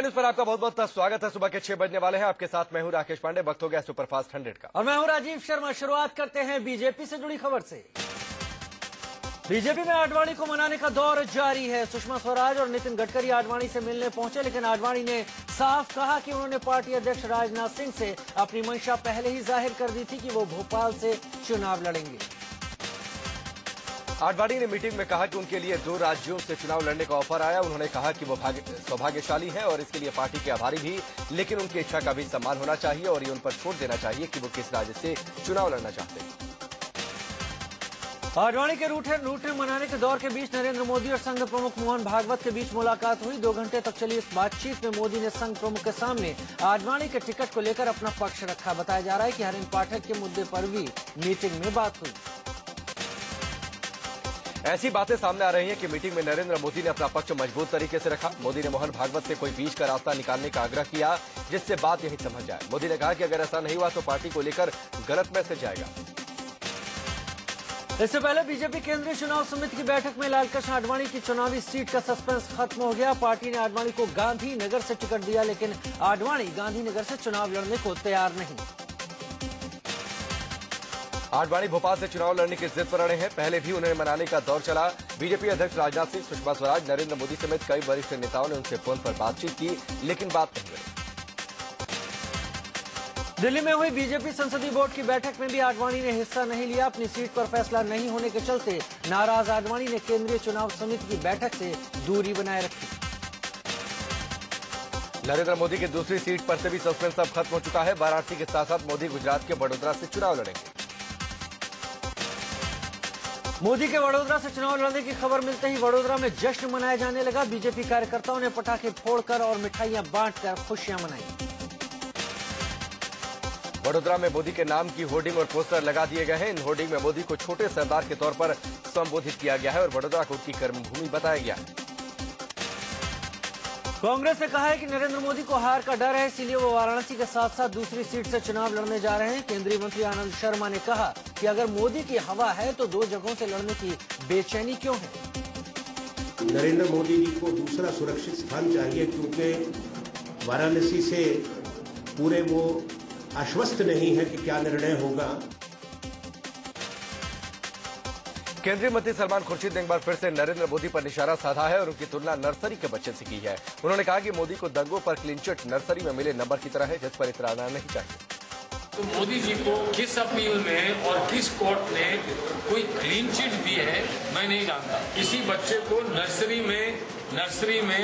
News पर आपका बहुत बहुत स्वागत है। सुबह के 6 बजने वाले हैं। आपके साथ मैं हूं राकेश पांडे। वक्त हो गया सुपरफास्ट 100 का और मैं हूं राजीव शर्मा। शुरुआत करते हैं बीजेपी से जुड़ी खबर से। बीजेपी में आडवाणी को मनाने का दौर जारी है। सुषमा स्वराज और नितिन गडकरी आडवाणी से मिलने पहुंचे, लेकिन आडवाणी ने साफ कहा कि उन्होंने पार्टी अध्यक्ष राजनाथ सिंह से अपनी मंशा पहले ही जाहिर कर दी थी कि वो भोपाल से चुनाव लड़ेंगे। आडवाणी ने मीटिंग में कहा कि उनके लिए 2 राज्यों से चुनाव लड़ने का ऑफर आया। उन्होंने कहा कि वो सौभाग्यशाली हैं और इसके लिए पार्टी के आभारी भी, लेकिन उनकी इच्छा का भी सम्मान होना चाहिए और ये उन पर छोड़ देना चाहिए कि वो किस राज्य से चुनाव लड़ना चाहते हैं। आडवाणी के रूठे मनाने के दौर के बीच नरेंद्र मोदी और संघ प्रमुख मोहन भागवत के बीच मुलाकात हुई। 2 घंटे तक चली इस बातचीत में मोदी ने संघ प्रमुख के सामने आडवाणी के टिकट को लेकर अपना पक्ष रखा। बताया जा रहा है कि हरेन पाठक के मुद्दे पर भी मीटिंग में बात हुई। ऐसी बातें सामने आ रही हैं कि मीटिंग में नरेंद्र मोदी ने अपना पक्ष मजबूत तरीके से रखा। मोदी ने मोहन भागवत से कोई बीच का रास्ता निकालने का आग्रह किया, जिससे बात यही समझ जाए। मोदी ने कहा कि अगर ऐसा नहीं हुआ तो पार्टी को लेकर गलत मैसेज जाएगा। इससे पहले बीजेपी केंद्रीय चुनाव समिति की बैठक में लालकृष्ण आडवाणी की चुनावी सीट का सस्पेंस खत्म हो गया। पार्टी ने आडवाणी को गांधीनगर से टिकट दिया, लेकिन आडवाणी गांधीनगर से चुनाव लड़ने को तैयार नहीं। आडवाणी भोपाल से चुनाव लड़ने की जिद पर अड़े हैं। पहले भी उन्हें मनाने का दौर चला। बीजेपी अध्यक्ष राजनाथ सिंह, सुषमा स्वराज, नरेंद्र मोदी समेत कई वरिष्ठ नेताओं ने उनसे फोन पर बातचीत की, लेकिन बात नहीं बनी। दिल्ली में हुई बीजेपी संसदीय बोर्ड की बैठक में भी आडवाणी ने हिस्सा नहीं लिया। अपनी सीट पर फैसला नहीं होने के चलते नाराज आडवाणी ने केंद्रीय चुनाव समिति की बैठक से दूरी बनाए रखी। नरेंद्र मोदी की दूसरी सीट पर से भी सस्पेंस अब खत्म हो चुका है। वाराणसी के साथ साथ मोदी गुजरात के वडोदरा से चुनाव लड़ेंगे। मोदी के वडोदरा से चुनाव लड़ने की खबर मिलते ही वडोदरा में जश्न मनाया जाने लगा। बीजेपी कार्यकर्ताओं ने पटाखे फोड़कर और मिठाइयां बांटकर खुशियां मनाई। वडोदरा में मोदी के नाम की होर्डिंग और पोस्टर लगा दिए गए हैं। इन होर्डिंग में मोदी को छोटे सरदार के तौर पर संबोधित किया गया है और वडोदरा को उनकी कर्मभूमि बताया गया है। कांग्रेस ने कहा है कि नरेंद्र मोदी को हार का डर है, इसीलिए वो वाराणसी के साथ साथ दूसरी सीट से चुनाव लड़ने जा रहे हैं। केंद्रीय मंत्री आनंद शर्मा ने कहा कि अगर मोदी की हवा है तो 2 जगहों से लड़ने की बेचैनी क्यों है। नरेंद्र मोदी जी को दूसरा सुरक्षित स्थान चाहिए, क्योंकि वाराणसी से पूरे वो आश्वस्त नहीं है कि क्या निर्णय होगा। केंद्रीय मंत्री सलमान खुर्शीद ने एक बार फिर से नरेंद्र मोदी पर निशाना साधा है और उनकी तुलना नर्सरी के बच्चे से की है। उन्होंने कहा कि मोदी को दंगों पर क्लीन चिट नर्सरी में मिले नंबर की तरह है, जिस पर इतराना नहीं चाहिए। तो मोदी जी को किस अपील में और किस कोर्ट ने कोई क्लीन चिट दी है मैं नहीं जानता। किसी बच्चे को नर्सरी में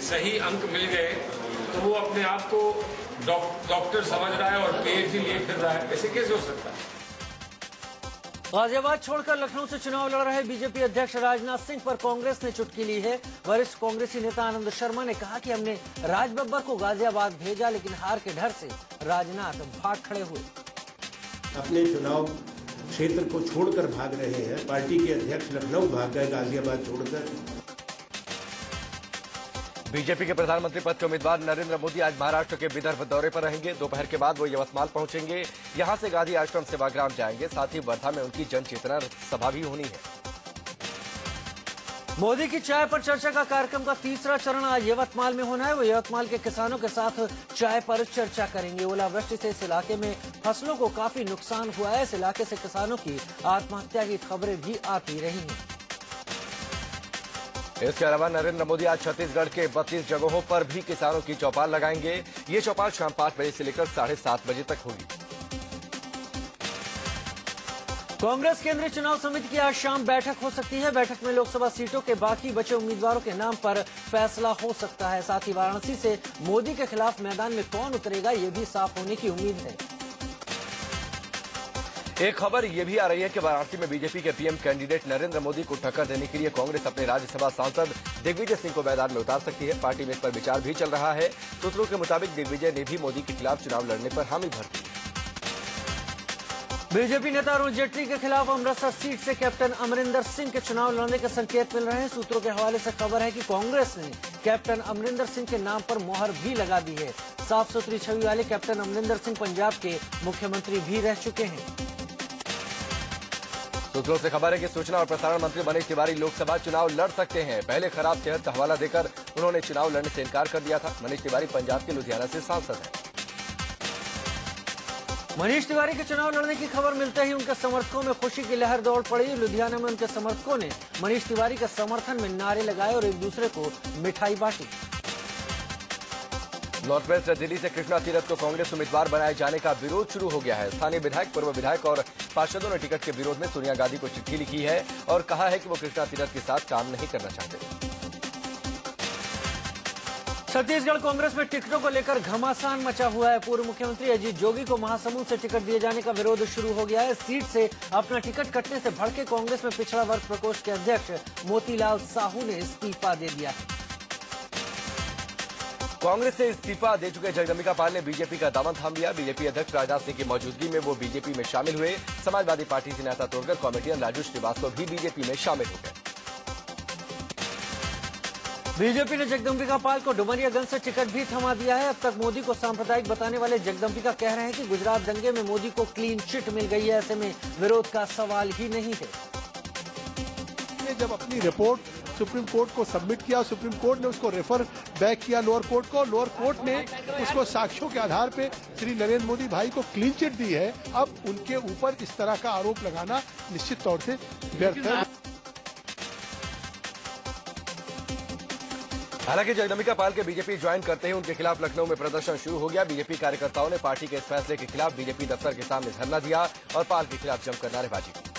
सही अंक मिल गए तो वो अपने आप को डॉक्टर समझ रहा है और पीएचडी लिए फिर रहा है, ऐसे कैसे हो सकता है। गाजियाबाद छोड़कर लखनऊ से चुनाव लड़ रहे बीजेपी अध्यक्ष राजनाथ सिंह पर कांग्रेस ने चुटकी ली है। वरिष्ठ कांग्रेसी नेता आनंद शर्मा ने कहा कि हमने राज बब्बर को गाजियाबाद भेजा, लेकिन हार के डर से राजनाथ भाग खड़े हुए। अपने चुनाव क्षेत्र को छोड़कर भाग रहे हैं। पार्टी के अध्यक्ष लखनऊ भाग गए गाजियाबाद छोड़कर। बीजेपी के प्रधानमंत्री पद के उम्मीदवार नरेंद्र मोदी आज महाराष्ट्र के विदर्भ दौरे पर रहेंगे। दोपहर के बाद वो यवतमाल पहुंचेंगे। यहां से गांधी आश्रम सेवाग्राम जाएंगे। साथ ही वर्धा में उनकी जन चेतना सभा भी होनी है। मोदी की चाय पर चर्चा का कार्यक्रम का तीसरा चरण आज यवतमाल में होना है। वो यवतमाल के किसानों के साथ चाय पर चर्चा करेंगे। ओलावृष्टि से इस इलाके में फसलों को काफी नुकसान हुआ है। इस इलाके से किसानों की आत्महत्या की खबरें भी आती रही हैं। इसके अलावा नरेंद्र मोदी आज छत्तीसगढ़ के 32 जगहों पर भी किसानों की चौपाल लगाएंगे। ये चौपाल शाम 5 बजे से लेकर 7:30 बजे तक होगी। कांग्रेस केंद्रीय चुनाव समिति की आज शाम बैठक हो सकती है। बैठक में लोकसभा सीटों के बाकी बचे उम्मीदवारों के नाम पर फैसला हो सकता है। साथ ही वाराणसी से मोदी के खिलाफ मैदान में कौन उतरेगा, ये भी साफ होने की उम्मीद है। एक खबर यह भी आ रही है कि वाराणसी में बीजेपी के पीएम कैंडिडेट नरेंद्र मोदी को टक्कर देने के लिए कांग्रेस अपने राज्यसभा सांसद दिग्विजय सिंह को मैदान में उतार सकती है। पार्टी में इस पर विचार भी चल रहा है। सूत्रों के मुताबिक दिग्विजय ने भी मोदी के खिलाफ चुनाव लड़ने पर हामी भर दी। बीजेपी नेता अरुण जेटली के खिलाफ अमृतसर सीट से कैप्टन अमरिंदर सिंह के चुनाव लड़ने के संकेत मिल रहे हैं। सूत्रों के हवाले से खबर है कि कांग्रेस ने कैप्टन अमरिंदर सिंह के नाम पर मोहर भी लगा दी है। साफ सुथरी छवि वाले कैप्टन अमरिंदर सिंह पंजाब के मुख्यमंत्री भी रह चुके हैं। सूत्रों से खबर है कि सूचना और प्रसारण मंत्री मनीष तिवारी लोकसभा चुनाव लड़ सकते हैं। पहले खराब सेहत का हवाला देकर उन्होंने चुनाव लड़ने से इनकार कर दिया था। मनीष तिवारी पंजाब के लुधियाना से सांसद हैं। मनीष तिवारी के चुनाव लड़ने की खबर मिलते ही उनके समर्थकों में खुशी की लहर दौड़ पड़ी। लुधियाना में उनके समर्थकों ने मनीष तिवारी के समर्थन में नारे लगाए और एक दूसरे को मिठाई बांटी। नॉर्थ वेस्ट दिल्ली से कृष्णा तीरथ को कांग्रेस उम्मीदवार बनाए जाने का विरोध शुरू हो गया है। स्थानीय विधायक, पूर्व विधायक और पार्षदों ने टिकट के विरोध में सोनिया गांधी को चिट्ठी लिखी है और कहा है कि वो कृष्णा तीरथ के साथ काम नहीं करना चाहते। छत्तीसगढ़ कांग्रेस में टिकटों को लेकर घमासान मचा हुआ है। पूर्व मुख्यमंत्री अजीत जोगी को महासमुंद से टिकट दिए जाने का विरोध शुरू हो गया है। सीट से अपना टिकट कटने से भड़के कांग्रेस में पिछड़ा वर्ग प्रकोष्ठ के अध्यक्ष मोतीलाल साहू ने इस्तीफा दे दिया है। कांग्रेस से इस्तीफा दे चुके जगदम्बिका पाल ने बीजेपी का दामन थाम लिया। बीजेपी अध्यक्ष राजनाथ सिंह की मौजूदगी में वो बीजेपी में शामिल हुए। समाजवादी पार्टी से नाता तोड़कर कॉमेडियन राजू श्रीवास्तव भी बीजेपी में शामिल हो गए। बीजेपी ने जगदम्बिका पाल को डुमरियागंज से टिकट भी थमा दिया है। अब तक मोदी को सांप्रदायिक बताने वाले जगदम्बिका कह रहे हैं कि गुजरात दंगे में मोदी को क्लीन चिट मिल गई है। ऐसे में विरोध का सवाल ही नहीं है। जब अपनी रिपोर्ट सुप्रीम कोर्ट को सबमिट किया, सुप्रीम कोर्ट ने उसको रेफर बैक किया लोअर कोर्ट को। लोअर कोर्ट ने उसको साक्ष्यों के आधार पे श्री नरेंद्र मोदी भाई को क्लीन चिट दी है। अब उनके ऊपर इस तरह का आरोप लगाना निश्चित तौर से व्यर्थ है। हालांकि जगदम्बिका पाल के बीजेपी ज्वाइन करते ही उनके खिलाफ लखनऊ में प्रदर्शन शुरू हो गया। बीजेपी कार्यकर्ताओं ने पार्टी के इस फैसले के खिलाफ बीजेपी दफ्तर के सामने धरना दिया और पाल के खिलाफ जमकर नारेबाजी की।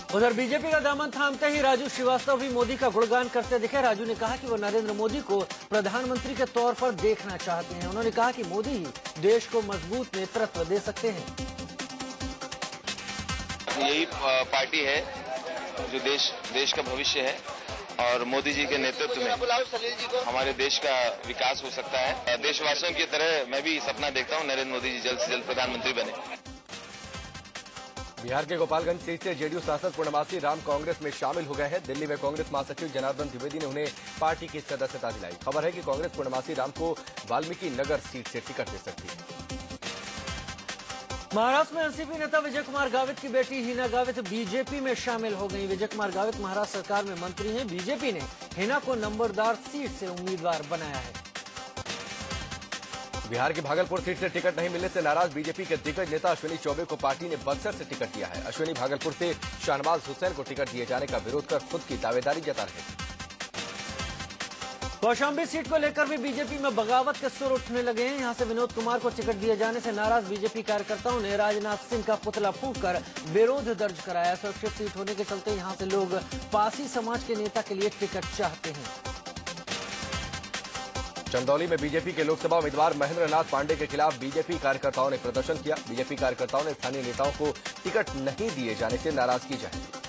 उधर बीजेपी का दामन थामते ही राजू श्रीवास्तव भी मोदी का गुणगान करते दिखे। राजू ने कहा कि वो नरेंद्र मोदी को प्रधानमंत्री के तौर पर देखना चाहते हैं। उन्होंने कहा कि मोदी ही देश को मजबूत नेतृत्व दे सकते हैं। यही पार्टी है जो देश का भविष्य है और मोदी जी के नेतृत्व में हमारे देश का विकास हो सकता है। देशवासियों की तरह मैं भी सपना देखता हूं नरेंद्र मोदी जी जल्द से जल्द प्रधानमंत्री बने। बिहार के गोपालगंज सीट से जेडीयू सांसद पूर्णमासी राम कांग्रेस में शामिल हो गए हैं। दिल्ली में कांग्रेस महासचिव जनार्दन द्विवेदी ने उन्हें पार्टी की सदस्यता दिलाई। खबर है कि कांग्रेस पूर्णमासी राम को वाल्मीकि नगर सीट से टिकट दे सकती है। महाराष्ट्र में एनसीपी नेता विजय कुमार गावित की बेटी हिना गावित बीजेपी में शामिल हो गई। विजय कुमार गावित महाराष्ट्र सरकार में मंत्री हैं। बीजेपी ने हिना को नंबरदार सीट से उम्मीदवार बनाया है। बिहार की भागलपुर सीट से टिकट नहीं मिलने से नाराज बीजेपी के दिग्गज नेता अश्विनी चौबे को पार्टी ने बक्सर से टिकट दिया है। अश्विनी भागलपुर से शाहनवाज हुसैन को टिकट दिए जाने का विरोध कर खुद की दावेदारी जता रहे हैं। कौशाम्बी सीट को लेकर भी बीजेपी में बगावत के सुर उठने लगे हैं। यहां से विनोद कुमार को टिकट दिए जाने से नाराज बीजेपी कार्यकर्ताओं ने राजनाथ सिंह का पुतला फूंककर विरोध दर्ज कराया। सुरक्षित सीट होने के चलते यहां से लोग पासी समाज के नेता के लिए टिकट चाहते हैं। चंदौली में बीजेपी के लोकसभा उम्मीदवार महेंद्र नाथ पांडे के खिलाफ बीजेपी कार्यकर्ताओं ने प्रदर्शन किया। बीजेपी कार्यकर्ताओं ने स्थानीय नेताओं को टिकट नहीं दिए जाने से नाराजगी जाहिर की।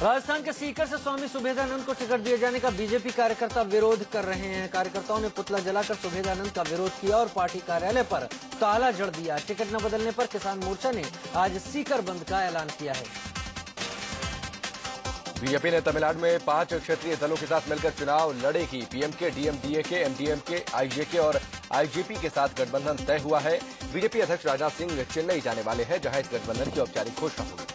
राजस्थान के सीकर से स्वामी सुभेदानंद को टिकट दिए जाने का बीजेपी कार्यकर्ता विरोध कर रहे हैं। कार्यकर्ताओं ने पुतला जलाकर सुभेदानंद का विरोध किया और पार्टी कार्यालय पर ताला जड़ दिया। टिकट न बदलने पर किसान मोर्चा ने आज सीकर बंद का ऐलान किया है। बीजेपी ने तमिलनाडु में 5 क्षेत्रीय दलों के साथ मिलकर चुनाव लड़ेगी। पीएमके, डीएमडीके, एमडीएमके, आईजेके और आईजेपी के साथ गठबंधन तय हुआ है। बीजेपी अध्यक्ष राजनाथ सिंह चेन्नई जाने वाले हैं, जहां इस गठबंधन की औपचारिक घोषणा होगी।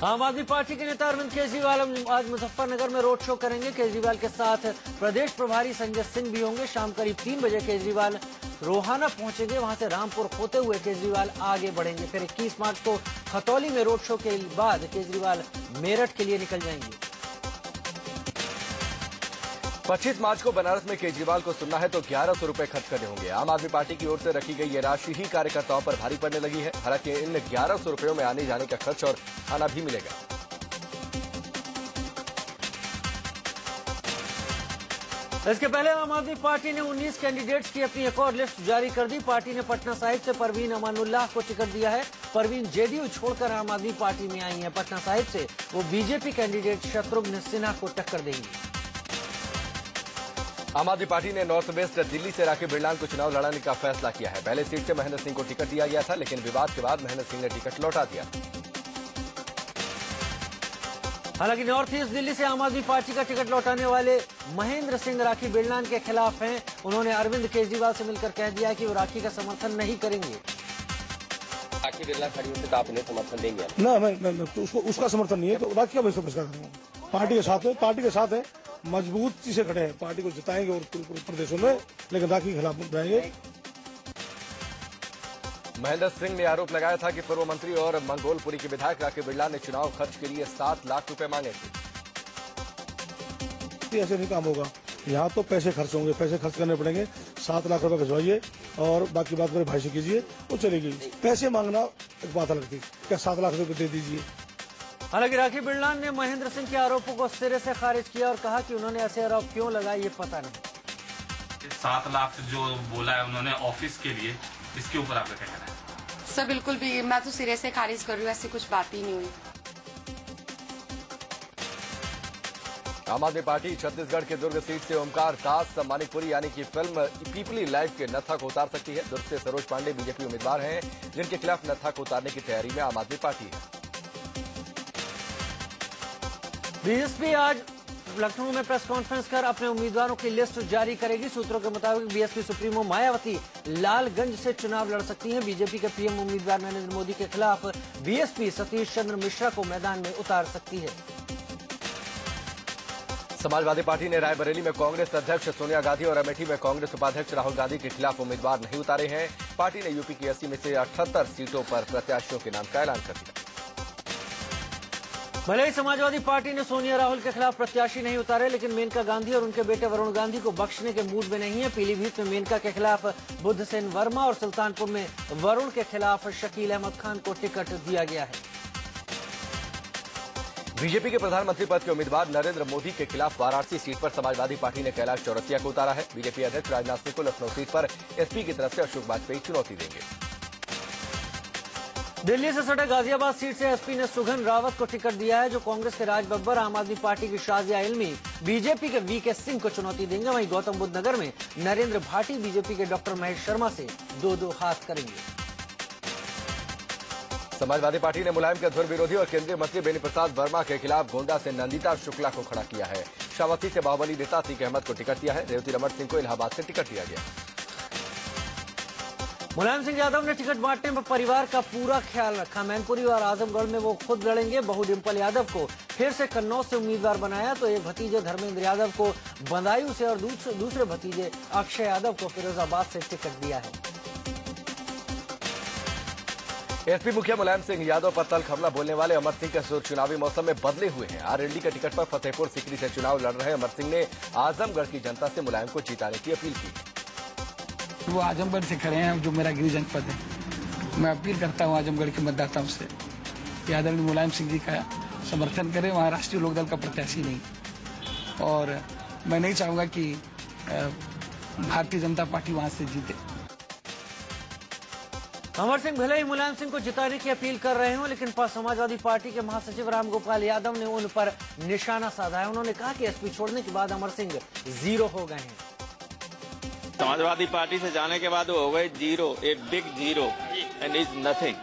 आम आदमी पार्टी के नेता अरविंद केजरीवाल आज मुजफ्फरनगर में रोड शो करेंगे। केजरीवाल के साथ प्रदेश प्रभारी संजय सिंह भी होंगे। शाम करीब 3 बजे केजरीवाल रोहाना पहुंचेंगे। वहां से रामपुर होते हुए केजरीवाल आगे बढ़ेंगे। फिर 21 मार्च को खतौली में रोड शो के बाद केजरीवाल मेरठ के लिए निकल जाएंगे। 25 मार्च को बनारस में केजरीवाल को सुनना है तो 1100 रुपए खर्च करने होंगे। आम आदमी पार्टी की ओर से रखी गई ये राशि ही कार्यकर्ताओं पर भारी पड़ने लगी है। हालांकि इन 1100 रुपयों में आने जाने का खर्च और खाना भी मिलेगा। इसके पहले आम आदमी पार्टी ने 19 कैंडिडेट्स की अपनी एक और लिस्ट जारी कर दी। पार्टी ने पटना साहिब से परवीन अमानुल्लाह को टिकट दिया है। परवीन जेडीयू छोड़कर आम आदमी पार्टी में आई हैं। पटना साहिब से वो बीजेपी कैंडिडेट शत्रुघ्न सिन्हा को टक्कर देंगी। आम आदमी पार्टी ने नॉर्थ वेस्ट दिल्ली से राकेश बिरलान को चुनाव लड़ाने का फैसला किया है। पहले सीट से महेंद्र सिंह को टिकट दिया गया था, लेकिन विवाद के बाद महेंद्र सिंह ने टिकट लौटा दिया। हालांकि नॉर्थ ईस्ट दिल्ली से आम आदमी पार्टी का टिकट लौटाने वाले महेंद्र सिंह राखी बिरलान के खिलाफ हैं। उन्होंने अरविंद केजरीवाल से मिलकर कह दिया कि वो राखी का समर्थन नहीं करेंगे। राखी बिरला खड़ी होती तो आप उन्हें समर्थन देंगे? ना, मैं तो उसका समर्थन नहीं है, तो राखी का वैसे पुरस्कार करूंगा। पार्टी के साथ है, मजबूती से खड़े हैं, पार्टी को जिताएंगे और पूरे प्रदेशों में, लेकिन राखी के खिलाफ जाएंगे। महेंद्र सिंह ने आरोप लगाया था कि पूर्व मंत्री और मंगोलपुरी के विधायक राखी बिरला ने चुनाव खर्च के लिए 7 लाख रुपए मांगे थे। ऐसे नहीं काम होगा, यहाँ तो पैसे खर्च होंगे, पैसे खर्च करने पड़ेंगे। 7 लाख रुपए भिजवाइए और बाकी बात मेरे भाई से कीजिए, वो चलेगी। पैसे मांगना एक बात अलग थी, क्या 7 लाख रुपए दे दीजिए। हालांकि राखी बिरलान ने महेंद्र सिंह के आरोपों को सिरे से खारिज किया और कहा कि उन्होंने ऐसे आरोप क्यों लगाए ये पता नहीं। 7 लाख जो बोला है उन्होंने ऑफिस के लिए, इसके ऊपर आपका क्या कहना है? सर बिल्कुल भी, मैं तो सिरे से खारिज कर रही हूँ, ऐसी कुछ बात ही नहीं हुई। आम आदमी पार्टी छत्तीसगढ़ के दुर्ग सीट से ओमकार दास मानिकपुरी यानी कि फिल्म पीपली लाइव के नत्था को उतार सकती है। दुर्ग से सरोज पांडे बीजेपी उम्मीदवार हैं, जिनके खिलाफ नत्था को उतारने की तैयारी में आम आदमी पार्टी है। बीएसपी आज लखनऊ में प्रेस कॉन्फ्रेंस कर अपने उम्मीदवारों की लिस्ट जारी करेगी। सूत्रों के मुताबिक बीएसपी सुप्रीमो मायावती लालगंज से चुनाव लड़ सकती हैं। बीजेपी के पीएम उम्मीदवार नरेंद्र मोदी के खिलाफ बीएसपी सतीश चंद्र मिश्रा को मैदान में उतार सकती है। समाजवादी पार्टी ने रायबरेली में कांग्रेस अध्यक्ष सोनिया गांधी और अमेठी में कांग्रेस उपाध्यक्ष राहुल गांधी के खिलाफ उम्मीदवार नहीं उतारे हैं। पार्टी ने यूपी की 80 में से 78 सीटों पर प्रत्याशियों के नाम का ऐलान कर दिया। भले ही समाजवादी पार्टी ने सोनिया राहुल के खिलाफ प्रत्याशी नहीं उतारे, लेकिन मेनका गांधी और उनके बेटे वरुण गांधी को बख्शने के मूड में नहीं है। पीलीभीत में मेनका के खिलाफ बुद्धसेन वर्मा और सुल्तानपुर में वरुण के खिलाफ शकील अहमद खान को टिकट दिया गया है। बीजेपी के प्रधानमंत्री पद के उम्मीदवार नरेंद्र मोदी के खिलाफ वाराणसी सीट पर समाजवादी पार्टी ने कैलाश चौरसिया को उतारा है। बीजेपी अध्यक्ष राजनाथ सिंह को लखनऊ सीट पर एसपी की तरफ से अशोक वाजपेयी चुनौती देंगे। दिल्ली से सटे गाजियाबाद सीट से एसपी ने सुगन रावत को टिकट दिया है, जो कांग्रेस के राज बब्बर, आम आदमी पार्टी की शाजिया इल्मी बीजेपी के वीके सिंह को चुनौती देंगे। वहीं गौतम बुद्ध नगर में नरेंद्र भाटी बीजेपी के डॉक्टर महेश शर्मा से 2-2 हाथ करेंगे। समाजवादी पार्टी ने मुलायम के धुर विरोधी और केंद्रीय मंत्री बेनी प्रसाद वर्मा के खिलाफ गोंडा से नंदिता शुक्ला को खड़ा किया है। श्रावस्ती से बाहुबली नेता अतीक अहमद को टिकट दिया है। रेवती रमन सिंह को इलाहाबाद से टिकट दिया गया। मुलायम सिंह यादव ने टिकट बांटने में परिवार का पूरा ख्याल रखा। मैनपुरी और आजमगढ़ में वो खुद लड़ेंगे। बहू डिंपल यादव को फिर से कन्नौज से उम्मीदवार बनाया, तो एक भतीजे धर्मेंद्र यादव को बदायूं से और दूसरे भतीजे अक्षय यादव को फिरोजाबाद से टिकट दिया है। एसपी मुखिया मुलायम सिंह यादव पर तल्ख हमला बोलने वाले अमर सिंह के सुर चुनावी मौसम में बदले हुए हैं। आरएलडी के टिकट पर फतेहपुर सीकरी से चुनाव लड़ रहे अमर सिंह ने आजमगढ़ की जनता से मुलायम को जिताने की अपील की। वो आजमगढ़ से खड़े हैं, जो मेरा गृह जनपद है। मैं अपील करता हूं आजमगढ़ के मतदाताओं से कि आदरणीय मुलायम सिंह जी का समर्थन करें। वहाँ राष्ट्रीय लोकदल का प्रत्याशी नहीं, और मैं नहीं चाहूंगा कि भारतीय जनता पार्टी वहां से जीते। अमर सिंह भले ही मुलायम सिंह को जिताने की अपील कर रहे हों, लेकिन समाजवादी पार्टी के महासचिव रामगोपाल यादव ने उन पर निशाना साधा है। उन्होंने कहा कि एसपी छोड़ने के बाद अमर सिंह 0 हो गए हैं। समाजवादी पार्टी से जाने के बाद वो हो गए 0, a big 0 and is nothing.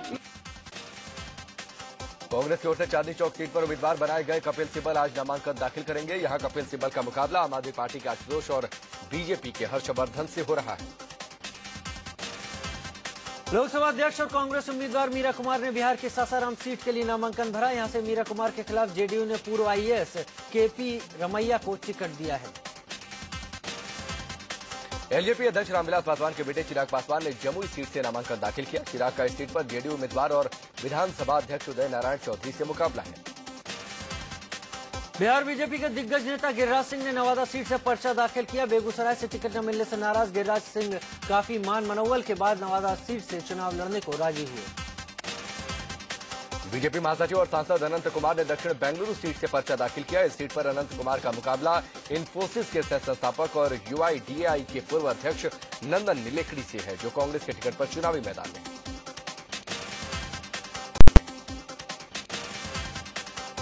Congress की ओर से चांदनी चौक सीट पर उम्मीदवार बनाए गए कपिल सिब्बल आज नामांकन दाखिल करेंगे। यहां कपिल सिब्बल का मुकाबला आम आदमी पार्टी के आशुतोष और बीजेपी के हर्षवर्धन से हो रहा है। लोकसभा अध्यक्ष और कांग्रेस उम्मीदवार मीरा कुमार ने बिहार की सासाराम सीट के लिए नामांकन भरा। यहां से मीरा कुमार के खिलाफ जेडीयू ने पूर्व आईएएस केपी रमैया को टिकट दिया है। एलजेपी अध्यक्ष रामविलास पासवान के बेटे चिराग पासवान ने जमुई सीट से नामांकन दाखिल किया। चिराग का इस सीट पर जेडीयू उम्मीदवार और विधानसभा अध्यक्ष उदय नारायण चौधरी से मुकाबला है। बिहार बीजेपी के दिग्गज नेता गिरिराज सिंह ने नवादा सीट से पर्चा दाखिल किया। बेगूसराय से टिकट न मिलने से नाराज गिरिराज सिंह काफी मान मनोवल के बाद नवादा सीट से चुनाव लड़ने को राजी हुए। बीजेपी महासचिव और सांसद अनंत कुमार ने दक्षिण बेंगलुरु सीट से पर्चा दाखिल किया। इस सीट पर अनंत कुमार का मुकाबला इन्फोसिस के सह संस्थापक और यूआईडीएआई के पूर्व अध्यक्ष नंदन नीलेकड़ी से है, जो कांग्रेस के टिकट पर चुनावी मैदान में।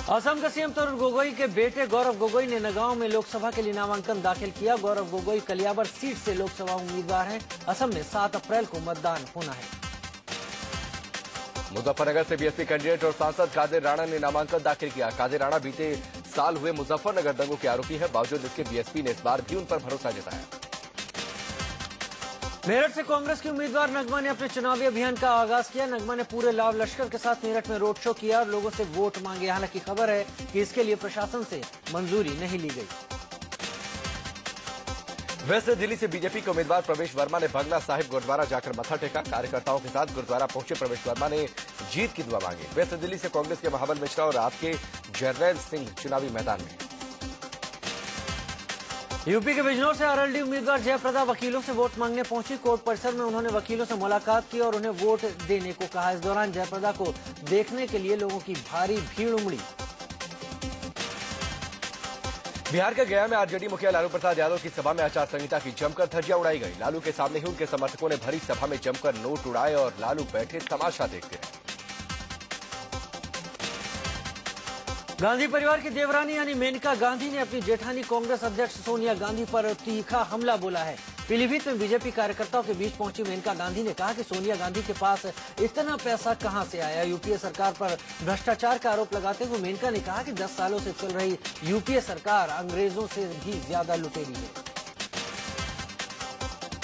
असम का सीएम तरुण गोगोई के बेटे गौरव गोगोई ने नगांव में लोकसभा के लिए नामांकन दाखिल किया। गौरव गोगोई कलियाबर सीट से लोकसभा उम्मीदवार हैं। असम में 7 अप्रैल को मतदान होना है। मुजफ्फरनगर से बीएसपी कैंडिडेट और सांसद कादिर राणा ने नामांकन दाखिल किया। कादिर राणा बीते साल हुए मुजफ्फरनगर दंगों के आरोपी है। बावजूद इसके बीएसपी ने इस बार भी उन पर भरोसा जताया। मेरठ से कांग्रेस की उम्मीदवार नगमा ने अपने चुनावी अभियान का आगाज किया। नगमा ने पूरे लाव लश्कर के साथ मेरठ में रोड शो किया और लोगों से वोट मांगे। हालांकि खबर है कि इसके लिए प्रशासन से मंजूरी नहीं ली गई। वेस्ट दिल्ली से बीजेपी के उम्मीदवार प्रवेश वर्मा ने बंगला साहिब गुरुद्वारा जाकर मत्था टेका। कार्यकर्ताओं के साथ गुरुद्वारा पहुंचे प्रवेश वर्मा ने जीत की दुआ मांगी। वेस्ट दिल्ली से कांग्रेस के महाबल मिश्रा और आपके जरनैल सिंह चुनावी मैदान में। यूपी के बिजनौर से आरएलडी उम्मीदवार जयप्रदा वकीलों से वोट मांगने पहुंची। कोर्ट परिसर में उन्होंने वकीलों से मुलाकात की और उन्हें वोट देने को कहा। इस दौरान जयप्रदा को देखने के लिए लोगों की भारी भीड़ उमड़ी। बिहार के गया में आरजेडी मुखिया लालू प्रसाद यादव की सभा में आचार संहिता की जमकर धज्जियां उड़ाई गई। लालू के सामने ही उनके समर्थकों ने भरी सभा में जमकर नोट उड़ाए और लालू बैठे तमाशा देखते रहे। गांधी परिवार की देवरानी यानी मेनका गांधी ने अपनी जेठानी कांग्रेस अध्यक्ष सोनिया गांधी पर तीखा हमला बोला है। पीलीभीत में बीजेपी कार्यकर्ताओं के बीच पहुंची मेनका गांधी ने कहा कि सोनिया गांधी के पास इतना पैसा कहां से आया। यूपीए सरकार पर भ्रष्टाचार का आरोप लगाते हुए मेनका ने कहा कि 10 सालों से चल रही यूपीए सरकार अंग्रेजों से भी ज्यादा लुटेरी है।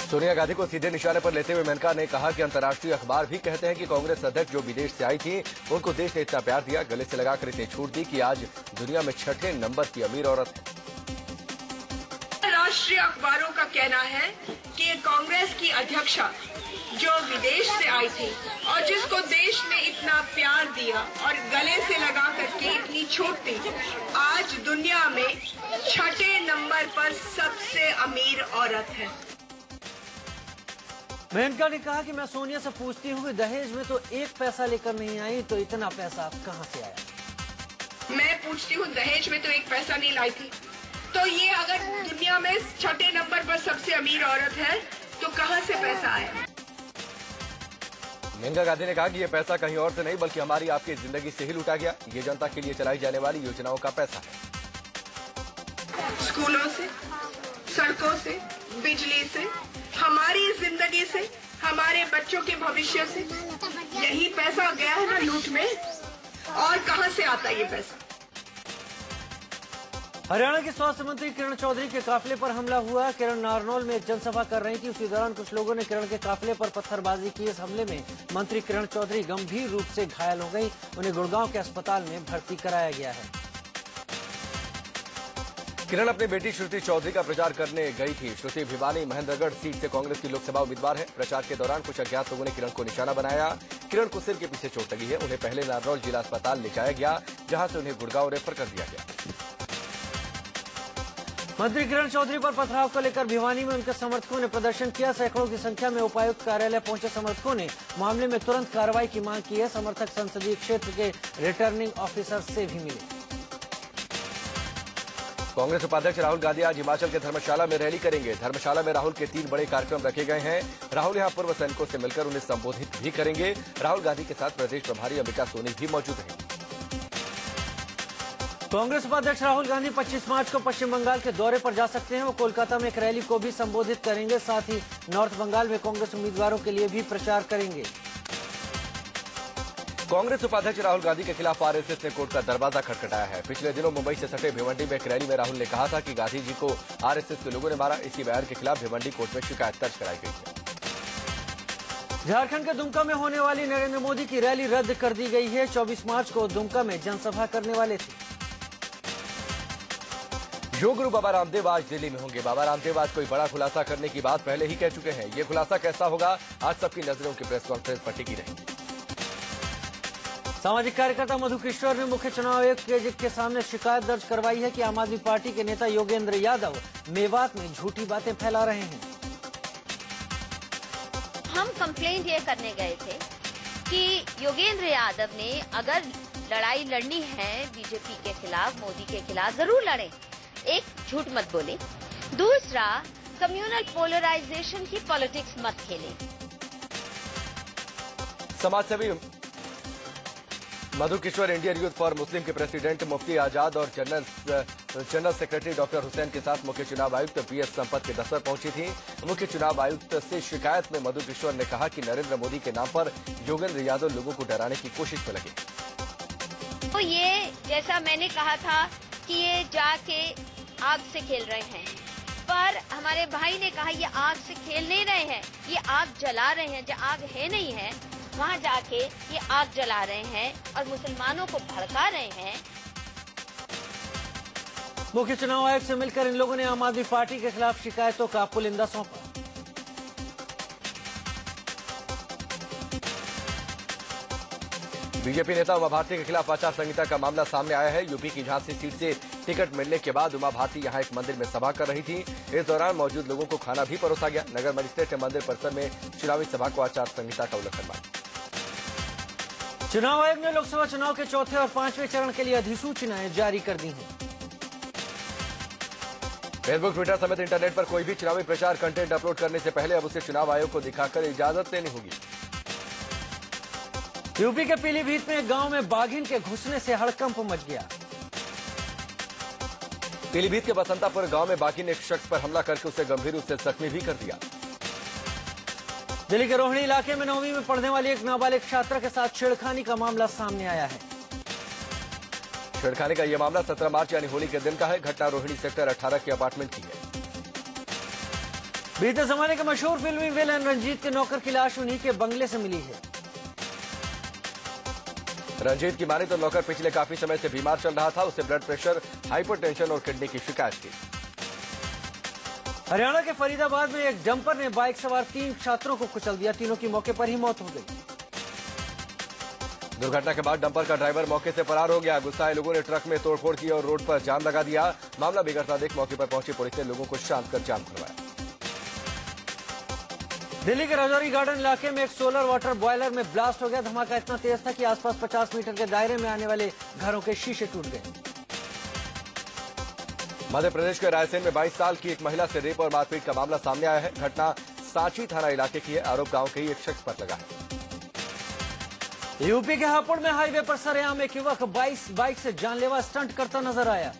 सोनिया गांधी को सीधे निशाने पर लेते हुए मेनका ने कहा कि अंतर्राष्ट्रीय अखबार भी कहते हैं कि कांग्रेस अध्यक्ष जो विदेश से आई थी उनको देश ने इतना प्यार दिया, गले से लगाकर इतनी छूट दी कि आज दुनिया में 6ठे नंबर की अमीर औरत है। राष्ट्रीय अखबारों का कहना है कि कांग्रेस की अध्यक्षा जो विदेश से आई थी और जिसको देश ने इतना प्यार दिया और गले से लगा करके इतनी छूट दी, आज दुनिया में 6ठे नंबर पर सबसे अमीर औरत है। मेनका ने कहा कि मैं सोनिया से पूछती हूँ कि दहेज में तो 1 पैसा लेकर नहीं आई, तो इतना पैसा कहाँ से आया। मैं पूछती हूँ दहेज में तो 1 पैसा नहीं लाई थी, तो ये अगर दुनिया में 6ठे नंबर पर सबसे अमीर औरत है तो कहाँ से पैसा आया। मेनका गांधी ने कहा कि ये पैसा कहीं और से नहीं बल्कि हमारी आपकी जिंदगी से ही लूटा गया। ये जनता के लिए चलाई जाने वाली योजनाओं का पैसा है। स्कूलों से, सड़कों से, बिजली से, हमारी जिंदगी से, हमारे बच्चों के भविष्य से यही पैसा गया है ना लूट में। और कहां से आता ये पैसा। हरियाणा के स्वास्थ्य मंत्री किरण चौधरी के काफिले पर हमला हुआ। किरण नारनौल में एक जनसभा कर रही थी। उसी दौरान कुछ लोगों ने किरण के काफिले पर पत्थरबाजी की। इस हमले में मंत्री किरण चौधरी गंभीर रूप से घायल हो गई। उन्हें गुड़गांव के अस्पताल में भर्ती कराया गया है। किरण अपनी बेटी श्रुति चौधरी का प्रचार करने गई थी। श्रुति भिवानी महेंद्रगढ़ सीट से कांग्रेस की लोकसभा उम्मीदवार है। प्रचार के दौरान कुछ अज्ञात लोगों ने किरण को निशाना बनाया। किरण को सिर के पीछे चोट लगी है। उन्हें पहले नारनौल जिला अस्पताल ले जाया गया, जहां से उन्हें गुड़गांव रेफर कर दिया गया। मंत्री किरण चौधरी पर पथराव को लेकर भिवानी में उनके समर्थकों ने प्रदर्शन किया। सैकड़ों की संख्या में उपायुक्त कार्यालय पहुंचे समर्थकों ने मामले में तुरंत कार्रवाई की मांग की है। समर्थक संसदीय क्षेत्र के रिटर्निंग ऑफिसर से भी मिले। कांग्रेस उपाध्यक्ष राहुल गांधी आज हिमाचल के धर्मशाला में रैली करेंगे। धर्मशाला में राहुल के 3 बड़े कार्यक्रम रखे गए हैं। राहुल यहां पूर्व सैनिकों से मिलकर उन्हें संबोधित भी करेंगे। राहुल गांधी के साथ प्रदेश प्रभारी अंबिका सोनी भी मौजूद रहेंगे। कांग्रेस उपाध्यक्ष राहुल गांधी 25 मार्च को पश्चिम बंगाल के दौरे पर जा सकते हैं। वो कोलकाता में एक रैली को भी संबोधित करेंगे। साथ ही नॉर्थ बंगाल में कांग्रेस उम्मीदवारों के लिए भी प्रचार करेंगे। कांग्रेस उपाध्यक्ष राहुल गांधी के खिलाफ आरएसएस ने कोर्ट का दरवाजा खटखटाया है। पिछले दिनों मुंबई से सटे भिवंडी में एक रैली में राहुल ने कहा था कि गांधी जी को आरएसएस के लोगों ने मारा। इसी बयान के खिलाफ भिवंडी कोर्ट में शिकायत दर्ज कराई गई है। झारखंड के दुमका में होने वाली नरेंद्र मोदी की रैली रद्द कर दी गई है। 24 मार्च को दुमका में जनसभा करने वाले थे। योग गुरु बाबा रामदेव आज दिल्ली में होंगे। बाबा रामदेव आज कोई बड़ा खुलासा करने की बात पहले ही कह चुके हैं। ये खुलासा कैसा होगा, आज सबकी नजरें उनकी प्रेस कॉन्फ्रेंस पर टिकी रहेंगी। सामाजिक कार्यकर्ता मधु किशोर ने मुख्य चुनाव आयुक्त के सामने शिकायत दर्ज करवाई है कि आम आदमी पार्टी के नेता योगेंद्र यादव मेवात में झूठी बातें फैला रहे हैं। हम कंप्लेंट ये करने गए थे कि योगेंद्र यादव ने अगर लड़ाई लड़नी है बीजेपी के खिलाफ, मोदी के खिलाफ, जरूर लड़े। एक, झूठ मत बोले। दूसरा, कम्युनल पोलराइजेशन की पॉलिटिक्स मत खेले। मधु किशोर इंडियन यूथ फॉर मुस्लिम के प्रेसिडेंट मुफ्ती आजाद और जनरल सेक्रेटरी डॉक्टर हुसैन के साथ मुख्य चुनाव आयुक्त पीएस संपत के दफ्तर पहुंची थी। मुख्य चुनाव आयुक्त से शिकायत में मधु किशोर ने कहा कि नरेंद्र मोदी के नाम पर योगेंद्र यादव लोगों को डराने की कोशिश में लगे। तो ये जैसा मैंने कहा था कि ये जाके आग से खेल रहे हैं, पर हमारे भाई ने कहा ये आग से खेल नहीं रहे हैं, ये आग जला रहे हैं। जो आग है नहीं है वहाँ जाके ये आग जला रहे हैं और मुसलमानों को भड़का रहे हैं। मुख्य चुनाव आयोग से मिलकर इन लोगों ने आम आदमी पार्टी के खिलाफ शिकायतों का पुलिंदा सौंपा। बीजेपी नेता उमा भारती के खिलाफ आचार संहिता का मामला सामने आया है। यूपी की झांसी सीट से टिकट मिलने के बाद उमा भारती यहां एक मंदिर में सभा कर रही थी। इस दौरान मौजूद लोगों को खाना भी परोसा गया। नगर मजिस्ट्रेट ने मंदिर परिसर में चुनावी सभा को आचार संहिता का उल्लंघन माना। चुनाव आयोग ने लोकसभा चुनाव के चौथे और पांचवें चरण के लिए अधिसूचनाएं जारी कर दी हैं। फेसबुक, ट्विटर समेत इंटरनेट पर कोई भी चुनावी प्रचार कंटेंट अपलोड करने से पहले अब उसे चुनाव आयोग को दिखाकर इजाजत लेनी होगी। यूपी के पीलीभीत में एक गांव में बाघिन के घुसने से हड़कंप मच गया। पीलीभीत के बसंतापुर गांव में बाघिन ने एक शख्स पर हमला करके उसे गंभीर रूप से जख्मी भी कर दिया। दिल्ली के रोहिणी इलाके में 9वीं में पढ़ने वाली एक नाबालिग छात्रा के साथ छेड़खानी का मामला सामने आया है। छेड़खानी का यह मामला 17 मार्च यानी होली के दिन का है। घटना रोहिणी सेक्टर 18 के अपार्टमेंट की है। बीते जमाने के मशहूर फिल्मी विलेन रंजीत के नौकर की लाश उन्हीं के बंगले से मिली है। रंजीत की माने तो नौकर पिछले काफी समय से बीमार चल रहा था। उसे ब्लड प्रेशर, हाइपरटेंशन और किडनी की शिकायत थी। हरियाणा के फरीदाबाद में एक डंपर ने बाइक सवार 3 छात्रों को कुचल दिया। तीनों की मौके पर ही मौत हो गई। दुर्घटना के बाद डंपर का ड्राइवर मौके से फरार हो गया। गुस्साए लोगों ने ट्रक में तोड़फोड़ की और रोड पर जाम लगा दिया। मामला बिगड़ता देख मौके पर पहुंची पुलिस ने लोगों को शांत कर जाम खुलवाया। दिल्ली के राजौरी गार्डन इलाके में एक सोलर वाटर बॉयलर में ब्लास्ट हो गया। धमाका इतना तेज था कि आसपास 50 मीटर के दायरे में आने वाले घरों के शीशे टूट गए। मध्य प्रदेश के रायसेन में 22 साल की एक महिला से रेप और मारपीट का मामला सामने आया है। घटना सांची थाना इलाके की है। आरोप गांव के ही एक शख्स पर लगा है। यूपी के हापुड़ में हाईवे पर सरेआम एक युवक बाइक से जानलेवा स्टंट करता नजर आया।